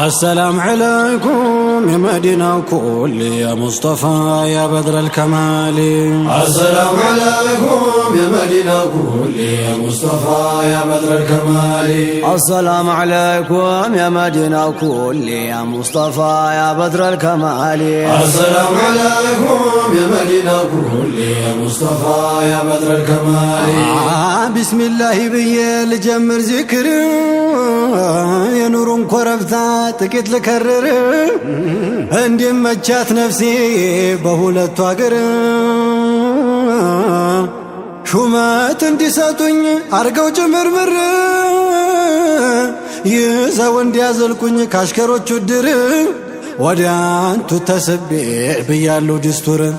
السلام عليكم يا مدينة كل يا مصطفى يا بدر الكمال. السلام عليكم يا مدينة كل يا مصطفى يا بدر الكمال. السلام عليكم يا مدينة كل يا مصطفى يا بدر الكمال. السلام عليكم يا مدينة كل يا مصطفى يا بدر الكمال. بسم الله بيه لجمر ذكر يا نور كرفتا تكت لكرر عندي مجات نفسي بهولت واقر شومات اندي ساتوني ارقو جمرمر يزاو اندي ازلكوني كاشكرو چودر ودان تو تسبيح بيالو دستور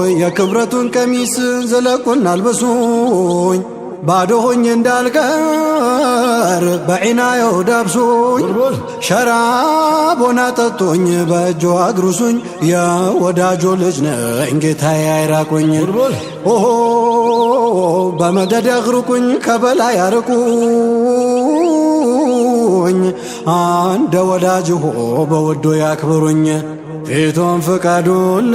يا كبرتون كميس زلقون البسون بعدو هوني اندالكار بعينايو دابسون شرابونا تطوني بجو اقرسون يا وداجو لجنا انجتاي ايراكوني بمدد اغركوني كبلا ياركوني عند وداجو بودو ياكبروني فيتون فقادون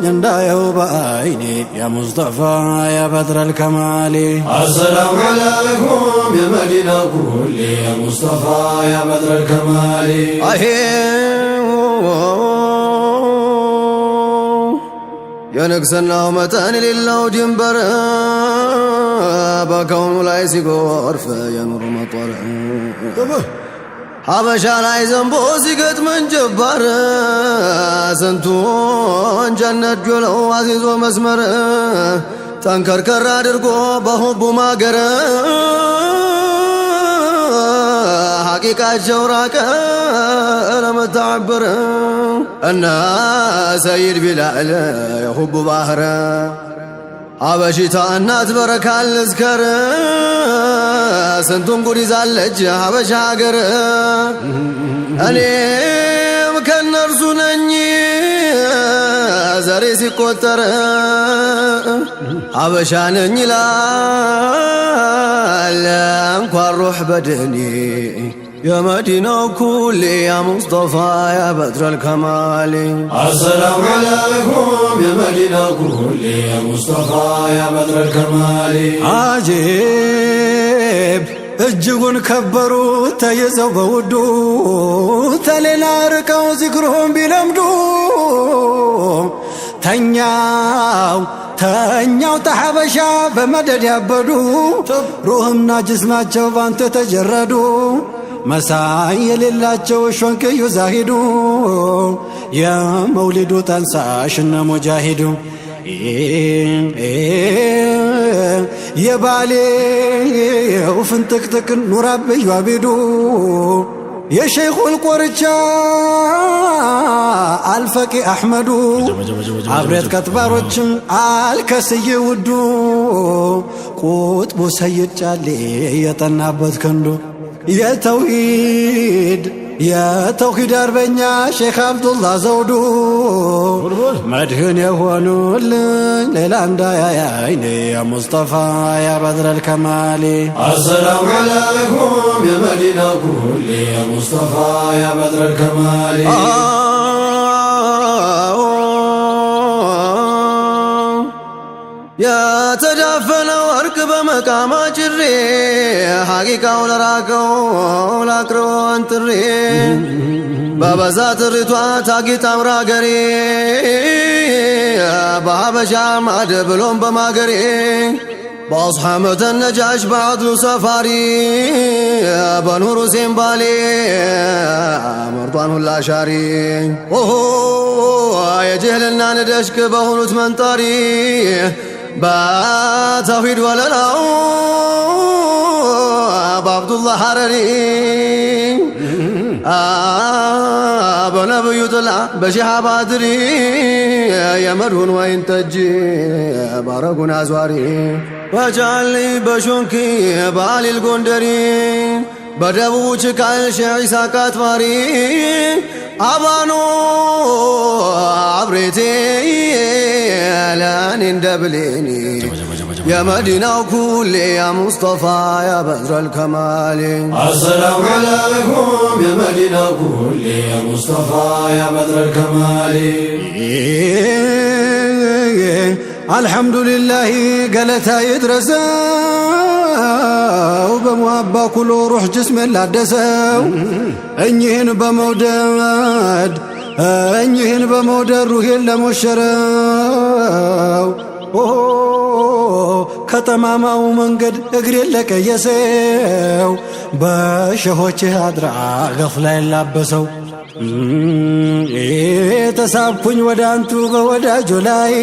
يندايو بعيني يا مصطفى يا بدر الكمال. السلام عليكم يا مدينة كل يا مصطفى يا بدر الكمال. يا نكسنا ومتان لله جنبر بكون لا يسيقور يا نور مطر حبشا لا يزنبو سيقت من جبار سنتون جنة جلو عزيز ومسمر تنكر كرا درقو بحب ماقر حقيقة جوراك لما تعبر أنا سيد بلال يحب بحر حبشيتا الناس بركة الازكر سنتون قولي زالج حبش عقر أني مكان نرسونني زريسي قوتر حبشانني لا انكوار روح بدني يا مدينة كل يا مصطفى يا بدر الكمال. السلام عليكم يا مدينة كل يا مصطفى يا بدر الكمال. عجيب اجقون كبروا تيزوا بودو تلينا ركوا ذكرهم بلمدو تنياو تحبشا بمدد يابدو روحنا جسماتشو بانت تجردو مساي للاچو شونك يزاهدو يا مولدو تنساشنا مجاهدو يا بالي وفنتكتك نوراب يوابدو يا شيخ القرچا الفقي احمدو عبرت كتباروچم الكسي ودو قطب سيد جالي يطنابت كندو يا توحيد أربعين شيخ عبد الله زودو مدهن يهونو ليلان يا عيني يا مصطفى يا بدر الكمال. السلام عليكم يا مدينة كل يا مصطفى يا بدر الكمال. يا تجافنا واركب مقام جري حقيقة ولراكو لاكرو انتري بابا زات الرتوى تاقي تامرا قري بابا جامد بلوم بما قري باصحامة النجاش بعد له سفاري بنور سيمبالي مرضوان ولا شاري يا جهلنا ندشك بهونت منطاري بتوحيد ولا لا عبد الله حرري بنبي طلع بشيح بادري يا مرهون وين تجي بارقون ازواري وجعلني بشونكي بالي القندري بدبوش كال شعيسا كاتماري أبانو عبرتي لان اندبليني يا مدينة كل يا مصطفى يا بدر الكمال. السلام عليكم يا مدينة كل يا مصطفى يا بدر الكمال. الحمد لله قالتها يدرسوا بموابا كل روح جسم لادسوا انيهن بمودد انيهن بمودد روحي لمشروا ከተማማው መንገድ እግሬ ለቀየሰው በሸሆች አድራ ገፍላ ይላበሰው ተሳብኩኝ ወደ አንቱ በወዳጆ ላይ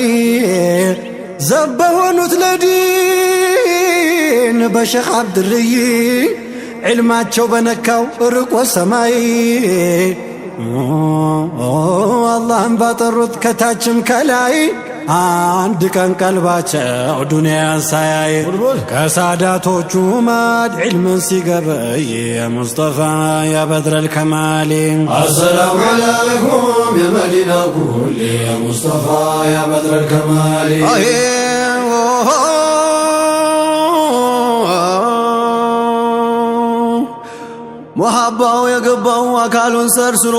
ዘበሆኑት ለዲን በሸኽ አብድርይ ዕልማቸው በነካው ርቆ ሰማይ አላህን ባጠሩት ከታችም ከላይ አንድ ቀን ቀልባቸው ዱንያን ሳያይ ከሳዳቶቹ ማድ ዕልምን ሲገበይ ሙስጠፋ ያ በድረል ከማሊ። አሰላሙ ዓለይኩም ያ መዲና ኩሊ ያ ሙስጠፋ ያ በድረል ከማሊ። ሙሐባው የገባው አካሉን ሰርስሮ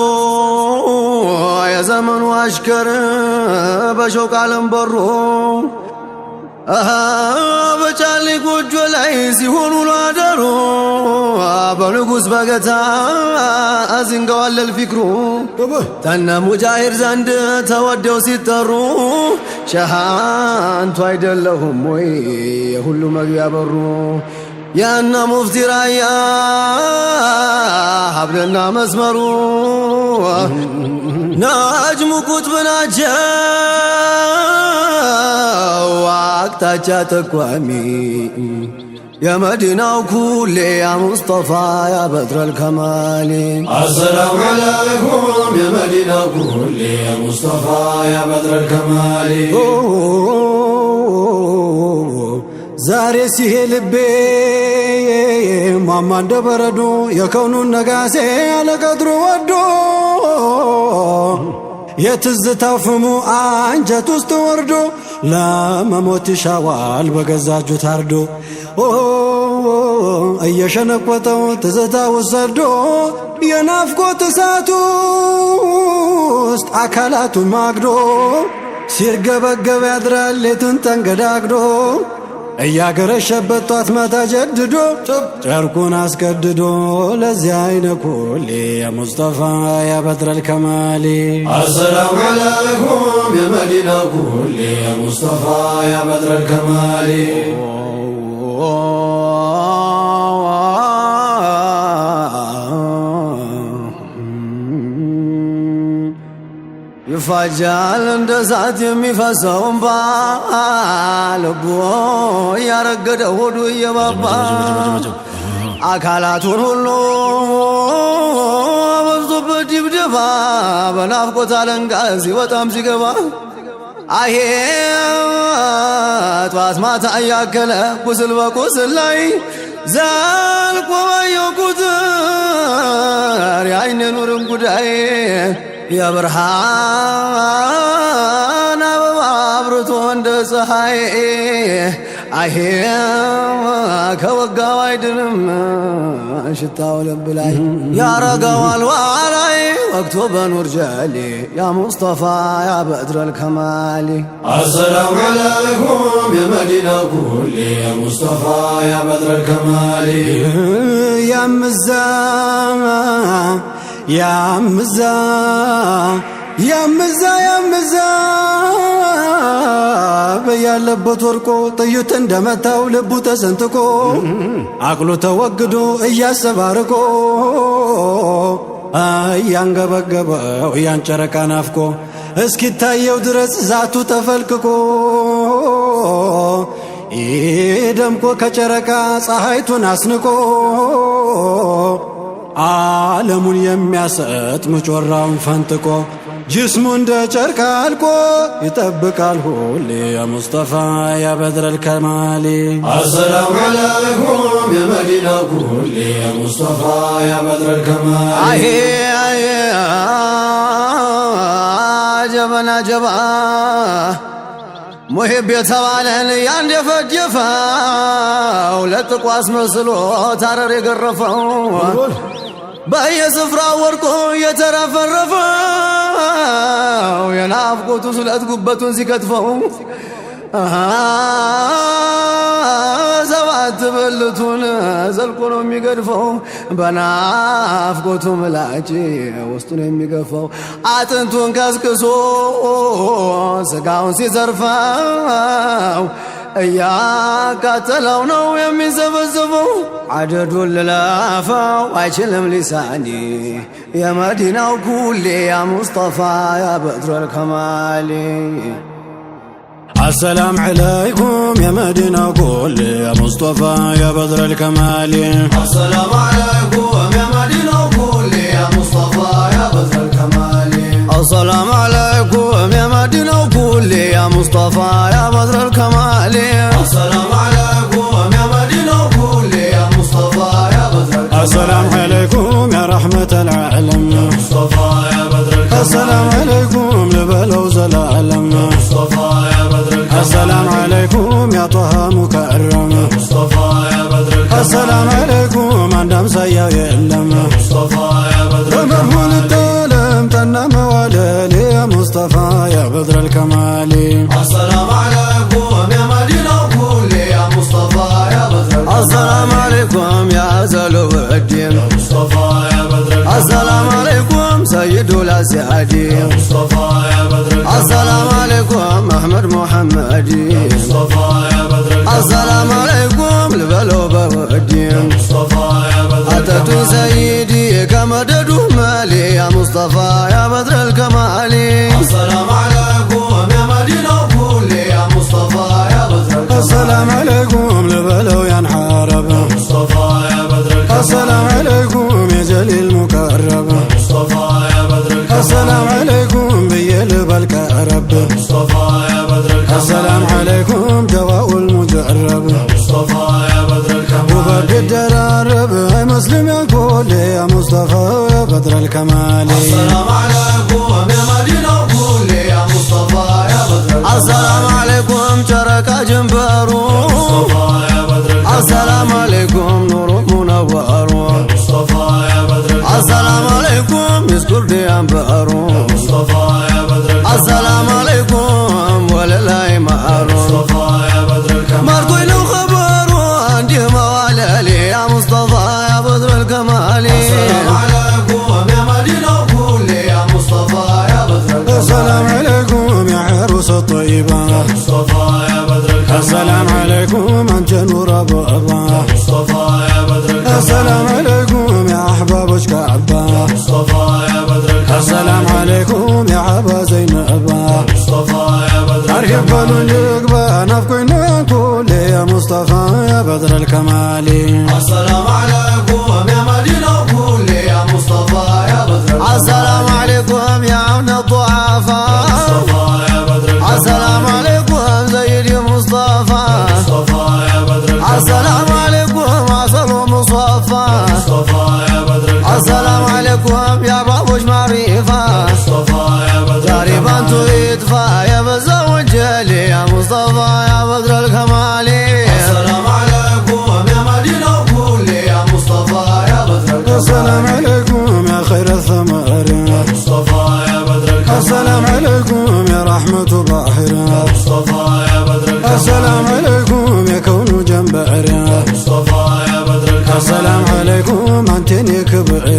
የዘመኑ አሽከር በሾቅ ዓለም በሮ በጫሊ ጎጆ ላይ ሲሆኑ ላደሩ በንጉሥ በገታ አዝንገዋለል ፊክሩ ተነ ሙጃሂር ዘንድ ተወደው ሲጠሩ ሸሃንቱ አይደለሁም ወይ የሁሉ መግቢያ በሩ ያና ሙፍቲ ራያ ሀብልና መስመሩ ናጅሙ ቁጥብ ናቸው አቅጣጫ ጠቋሚ የመዲናው ኩሌ ያ ሙስጠፋ ያ በድረል ከማሊ። አሰላሙ ዓለይኩም ያ መዲና ኩሌ ያ ሙስጠፋ ያ በድረል ከማሊ። ዛሬ ሲሄ ልቤ ማማ እንደ በረዶ የከውኑን ነጋሴ ያለቀድሮ ወዶ የትዝታው ፍሙ አንጀት ውስጥ ወርዶ ለመሞት ይሻዋል በገዛ እጁ ታርዶ እየሸነቆጠው ትዝታ ወሰዶ የናፍቆት እሳት ውስጥ አካላቱን ማግዶ ሲርገበገብ ያድራል ሌቱን ተንገዳግዶ እያገረሸበት ጧት ማታ ጀድዶ ጨርቁን አስቀድዶ ለዚያ አይነ ኩሌ ያ ሙስጠፋ ያ በድረል ከማሊ። አሰላሙ ዓለይኩም ያ መዲና ኩሌ ያ ሙስጠፋ ያ በድረል ከማሊ። ይፋጃል እንደ እሳት የሚፈሰው እንባ ልቡ እያረገደ ሆዱ እየባባ አካላቱን ሁሉ በዝቶበት ድብደባ በናፍቆት አለንጋ ሲወጣም ሲገባ አሄ ጧት ማታ እያከለ ቁስል በቁስል ላይ ዘልቆ ባየው ቁጥር የአይነ ኑርን ጉዳይ የብርሃን አበባ አብርቶ እንደ ፀሐይ አሄ ከወጋው አይድንም ሽታው ልብ ላይ ያረገዋል ዋላይ ወቅቶ በኑር ጀሌ ያ ሙስጠፋ ያ በድረል ከማሊ። አሰላሙ ዓለይኩም ያ መዲና ኩሊ ያ ሙስጠፋ ያ በድረል ከማሊ። ያምዛ ያምዛ ያምዛ ያምዛ በያለበት ወርቆ ጥይት እንደመታው ልቡ ተሰንጥቆ አቅሉ ተወግዶ እያሰባርቆ እያንገበገበው እያንጨረቃ ናፍቆ እስኪታየው ድረስ ዛቱ ተፈልቅቆ ደምቆ ከጨረቃ ፀሐይቱን አስንቆ ዓለሙን የሚያሰጥም ጮራውን ፈንጥቆ ጅስሙ እንደ ጨርቅ አልቆ ይጠብቃል ሁሌ ያ ሙስጠፋ ያ በድረል ከማሊ። አሰላሙ ዓለይኩም ያ መዲና ኩሊ ያ ሙስጠፋ ያ በድረል ከማሊ። አሄ አጀበን አጀባ ሙሂብ የተባለን ያን የፈጀፈው ለጥቋስ መስሎ ታረር የገረፈው በየስፍራው ወርቆ የተረፈረፈው የናፍቆቱ ስለት ጉበቱን ሲከትፈው ሰባት ብልቱን ዘልቆ ነው የሚገድፈው በናፍቆቱ ምላጭ ውስጡን የሚገፋው አጥንቱን ከስክሶ ስጋውን ሲዘርፈው እያቃጠለው ነው የሚዘበዘበው አደዱን ልለፈው አይችልም ሊሳኒ የመዲናው ኩሌ ያ ሙስጠፋ ያ በድረል ከማሊ السلام عليكم يا مدينة كل يا مصطفى يا بدر الكمال. السلام عليكم يا مدينة كل يا مصطفى يا بدر الكمال. السلام عليكم يا مدينة كل يا مصطفى يا بدر الكمال. السلام عليكم يا مدينة كل يا مصطفى يا بدر الكمال. السلام عليكم يا رحمة العالم يا مصطفى يا بدر الكمال. السلام عليكم لبلو زلالم يا مصطفى يا بدر الكمال. السلام عليكم يا طه مكرم يا مصطفى يا بدر الكمال. السلام عليكم عندم سيا يعلم يا مصطفى يا بدر الكمال. بمهول التالم تنم وليلي يا مصطفى يا بدر الكمال. السلام عليكم يا مدينة كل يا مصطفى يا بدر الكمال. السلام عليكم يا زلو الدين يا مصطفى يا بدر الكمال. السلام عليكم سيد الأسعدي يا مصطفى يا بدر الكمال. السلام عليكم أحمد محمدي يا مصطفى يا بدر الكمال. السلام عليكم لبلو بودي يا مصطفى يا بدر الكمال. أتت سيدي كمدد مالي يا مصطفى يا بدر الكمال. السلام عليكم يا مدينة كل يا مصطفى يا بدر الكمال. السلام عليكم لبلو يا نحارب يا مصطفى يا بدر الكمال. السلام عليكم يا جليل مكرب يا مصطفى يا بدر الكمال. السلام عليكم بيل بالكرب يا مصطفى يا بدر الكمال. السلام عليكم جواء المجرب يا مصطفى يا بدر الكمال. وبرد الدرارب يا مسلم يا كل يا مصطفى يا بدر الكمال. السلام عليكم يا مدينة كل يا مصطفى يا بدر الكمال. السلام عليكم شركة جنبرو. يا مصطفى يا بدر الكمال. السلام عليكم نور منور. يا مصطفى يا بدر الكمال. السلام عليكم مسكور ديانبرو. يا مصطفى يا بدر الكمال. السلام عليكم ولله مارو. مصطفى يا بدر الكمال. ماركوي لو خبرو عندي موالالي يا مصطفى يا بدر الكمال. السلام عليكم يا مدينة كل يا مصطفى يا بدر الكمال. السلام عليكم يا عروس الطيبة. يا مصطفى يا بدر الكمال. السلام عليكم أنت نور بابا. يا مصطفى يا بدر الكمال. السلام عليكم يا أحبابك كعبة. يا مصطفى يا بدر الكمال. السلام عليكم يا عبا زينب. يا مصطفى يا بدر أرحب الكمال. بالنقبة نفكنا كل يا مصطفى يا بدر الكمال. السلام عليكم يا مدينة كل يا مصطفى يا بدر الكمال. السلام عليكم يا عون الضعفاء. يا مصطفى يا بدر الكمال. السلام عليكم سيدي مصطفى. يا مصطفى يا بدر الكمال. السلام عليكم عسل مصطفى. يا مصطفى يا بدر الكمال. السلام عليكم يا بابوش معرفة. يا مصطفى يا بدر تقريبا الكمال. تيدفع يا بزوج لي يا مصطفى يا بدر الكمال. السلام عليكم يا مدينة كل يا مصطفى يا بدر الكمال. السلام عليكم يا خير الثمر. يا مصطفى يا بدر الكمال. السلام عليكم يا رحمة باهر. يا مصطفى يا بدر الكمال. السلام عليكم يا كون جنبعر. يا مصطفى يا بدر الكمال. السلام عليكم أنتني كبعر. يا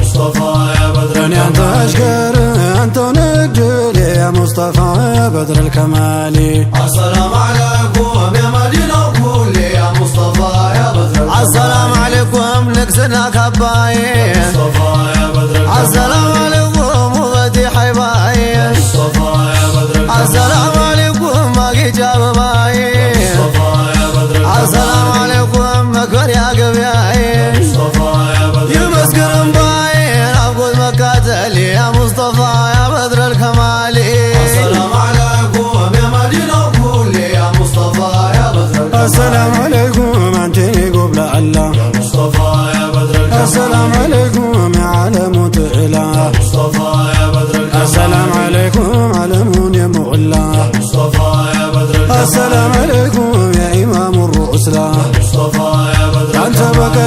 مصطفى يا بدر أني أنت الكمال. أشكر أنت نجلي يا مصطفى يا بدر الكمال. السلام عليكم يا مدينة كل يا مصطفى يا بدر الكمال. السلام عليكم لكسنا كباي. مصطفى يا بدر الكمال. السلام عليكم وبدي حباي. مصطفى يا بدر الكمال. السلام عليكم ما جاب باي. مصطفى يا بدر الكمال. السلام عليكم مكر يا قبياي. مصطفى يا بدر الكمال. يمسكرن باي أقول مكاتلي يا مصطفى يا بدر الكمال. السلام عليكم يا مدينة كل يا مصطفى يا بدر الكمال. السلام عليكم أنتني قبل الله. يا مصطفى يا بدر الكمال. السلام عليكم يا علم تئلا. مصطفى يا بدر الكمال. السلام عليكم علم يا مغلا. مصطفى يا بدر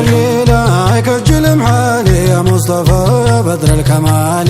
ليلة يكجلم حالي يا مصطفى يا بدر الكمال.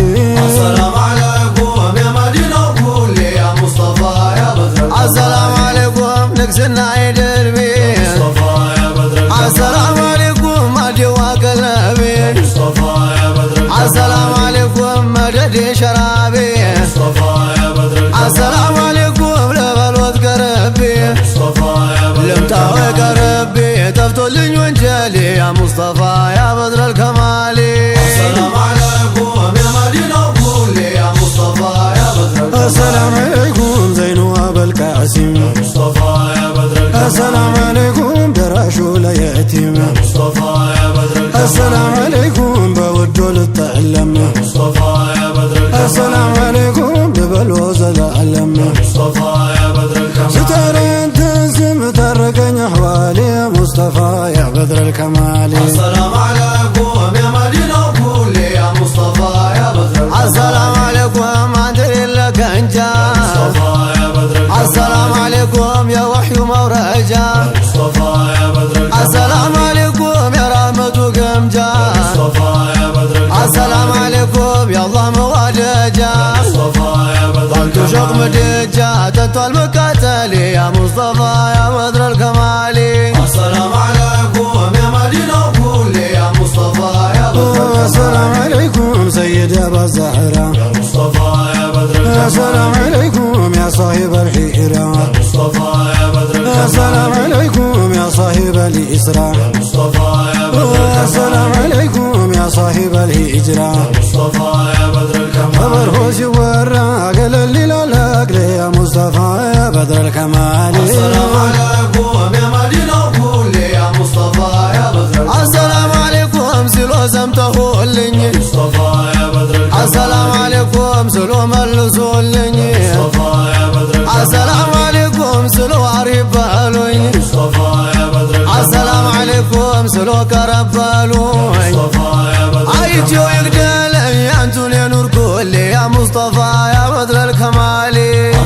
السلام عليكم يا مدينة كلي يا مصطفى يا بدر الكمال. السلام عليكم نكسنا عيد البيت مصطفى يا بدر الكمال. السلام عليكم مديوة قلبي مصطفى يا بدر الكمال. السلام عليكم مددي شرابي مصطفى يا بدر الكمال. السلام عليكم لبلوت قربي مصطفى يا بدر لمتاوي قربي تفتولين وانجلي يا مصطفى يا بدر الكمال. السلام عليكم يا مدينة كلي يا مصطفى يا بدر الكمال. السلام عليكم زينو أبا القاسم مصطفى يا بدر الكمال. السلام عليكم دراشو ليتيم مصطفى يا بدر الكمال. السلام عليكم بودو للتعلم مصطفى يا بدر الكمال. السلام عليكم ببلو زلالم مصطفى يا بدر الكمال. ستارين تنسم ترقن أحوالي يا مصطفى يا بدر الكمال. السلام عليكم يا مدينة كلي يا مصطفى يا بدر الكمال. السلام عليكم عندي لك انجا مصطفى يا بدر الكمال. السلام عليكم يا وحي مورجا مصطفى يا بدر الكمال. السلام عليكم يا رحمة وقمجا مصطفى يا بدر الكمال. السلام عليكم يا الله موالجا مصطفى يا بدر انتو شوق الكمال. مدجا تنتو المكاتلي يا مصطفى يا بدر الكمال. السلام عليكم يا مدينة كلي يا مصطفى يا بدر الكمال. السلام عليكم سيد أبا الزهرة يا مصطفى يا بدر الكمال. السلام عليكم يا صاحب الحيرة مصطفى يا بدر الكمال. السلام عليكم يا صاحب الإسراء مصطفى يا بدر الكمال. السلام عليكم يا صاحب الهجرة مصطفى يا بدر الكمال. خبره سورا قال الليل لك يا مصطفى يا بدر الكمال. السلام عليكم يا مدينة كلي يا مصطفى يا بدر الكمال. السلام عليكم سلو زمته اللي مصطفى يا بدر الكمال. السلام عليكم سلو ملسولني مصطفى يا بدر الكمال. السلام عليكم سلو عريب بالوين مصطفى يا بدر الكمال. السلام عليكم سلو كربالوين مصطفى يا بدر الكمال. عيتو يقدل انتو نور كلي يا مصطفى يا بدر الكمال.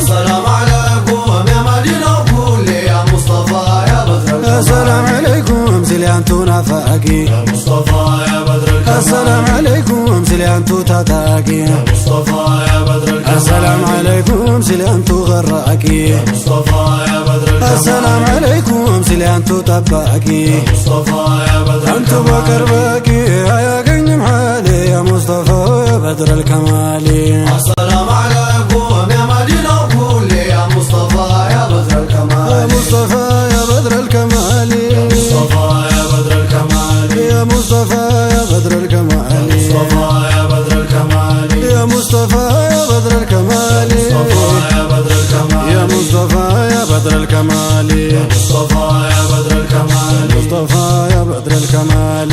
السلام عليكم يا مدينة كلي يا مصطفى يا بدر الكمال. السلام عليكم سليانتو نفاقي يا مصطفى يا بدر الكمال. السلام عليكم سليانتو تتاقي مصطفى يا بدر الكمال. السلام عليكم سليانتو غراقي مصطفى يا بدر الكمال. السلام عليكم سليانتو طباقي مصطفى يا بدر انتو الكمال. بقرباقي يا قنم حالي يا مصطفى يا بدر الكمال. السلام عليكم يا مدينة كلي يا مصطفى يا بدر يا الكمال. مصطفى يا بدر الكمال. مصطفى يا بدر الكمال. يا مصطفى يا بدر الكمال. مصطفى يا بدر الكمال. يا مصطفى يا بدر الكمال. مصطفى يا بدر الكمال. يا مصطفى يا بدر الكمال. مصطفى يا بدر الكمال. مصطفى يا بدر الكمال.